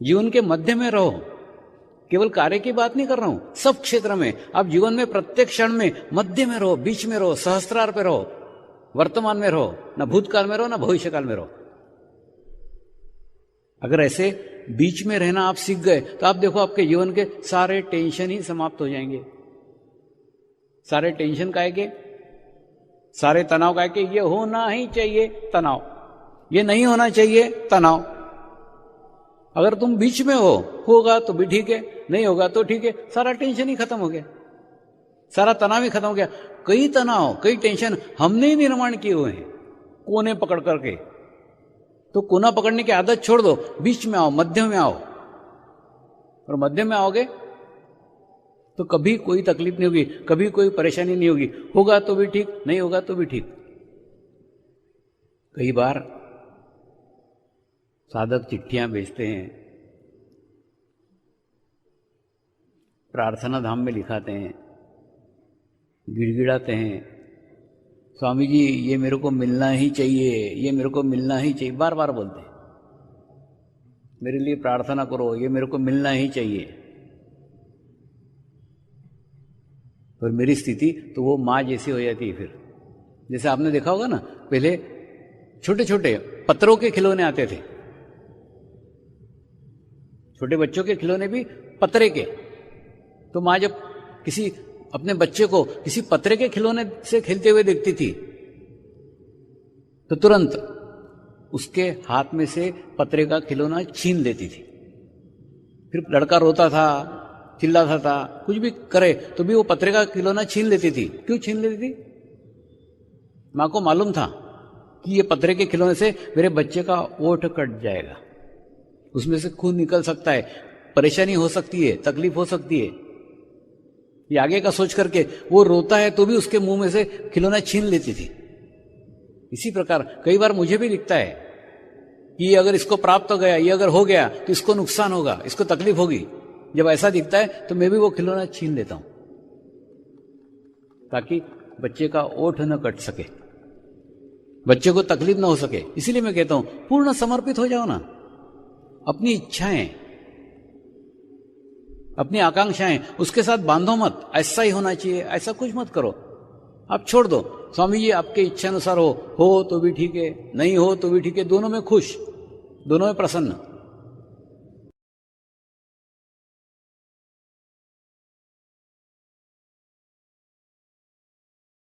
जीवन के मध्य में रहो। केवल कार्य की बात नहीं कर रहा हूं, सब क्षेत्र में आप जीवन में प्रत्येक क्षण में मध्य में रहो, बीच में रहो, सहस्त्रार पे रहो, वर्तमान में रहो, ना भूतकाल में रहो ना भविष्य काल में रहो। अगर ऐसे बीच में रहना आप सीख गए तो आप देखो आपके जीवन के सारे टेंशन ही समाप्त हो जाएंगे। सारे टेंशन काहे के, सारे तनाव काहे के, ये होना ही चाहिए तनाव, ये नहीं होना चाहिए तनाव। अगर तुम बीच में हो, होगा तो भी ठीक है, नहीं होगा तो ठीक है, सारा टेंशन ही खत्म हो गया, सारा तनाव ही खत्म हो गया। कई तनाव कई टेंशन हमने ही निर्माण किए हुए हैं कोने पकड़ करके। तो कोना पकड़ने की आदत छोड़ दो, बीच में आओ, मध्य में आओ। और मध्य में आओगे तो कभी कोई तकलीफ नहीं होगी, कभी कोई परेशानी नहीं होगी, होगा तो भी ठीक, नहीं होगा तो भी ठीक। कई बार साधक चिट्ठियां भेजते हैं, प्रार्थना धाम में लिखाते हैं, गिड़गिड़ाते हैं, स्वामी जी ये मेरे को मिलना ही चाहिए, ये मेरे को मिलना ही चाहिए, बार बार बोलते हैं, मेरे लिए प्रार्थना करो, ये मेरे को मिलना ही चाहिए। और मेरी स्थिति तो वो माँ जैसी हो जाती है। फिर जैसे आपने देखा होगा ना, पहले छोटे छोटे पत्थरों के खिलौने आते थे, छोटे बच्चों के खिलौने भी पत्रे के। तो माँ जब किसी अपने बच्चे को किसी पत्रे के खिलौने से खेलते हुए देखती थी तो तुरंत उसके हाथ में से पत्रे का खिलौना छीन लेती थी। फिर लड़का रोता था, चिल्लाता था, कुछ भी करे तो भी वो पत्रे का खिलौना छीन लेती थी। क्यों छीन लेती थी? माँ को मालूम था कि ये पत्रे के खिलौने से मेरे बच्चे का ओठ कट जाएगा, उसमें से खून निकल सकता है, परेशानी हो सकती है, तकलीफ हो सकती है। ये आगे का सोच करके वो रोता है तो भी उसके मुंह में से खिलौना छीन लेती थी। इसी प्रकार कई बार मुझे भी दिखता है कि ये अगर इसको प्राप्त हो गया, ये अगर हो गया तो इसको नुकसान होगा, इसको तकलीफ होगी। जब ऐसा दिखता है तो मैं भी वो खिलौना छीन लेता हूं ताकि बच्चे का ओठ न कट सके, बच्चे को तकलीफ ना हो सके। इसीलिए मैं कहता हूं पूर्ण समर्पित हो जाओ ना। अपनी इच्छाएं, अपनी आकांक्षाएं उसके साथ बांधो मत, ऐसा ही होना चाहिए, ऐसा कुछ मत करो। आप छोड़ दो, स्वामी जी आपके इच्छा अनुसार हो तो भी ठीक है, नहीं हो तो भी ठीक है, दोनों में खुश, दोनों में प्रसन्न।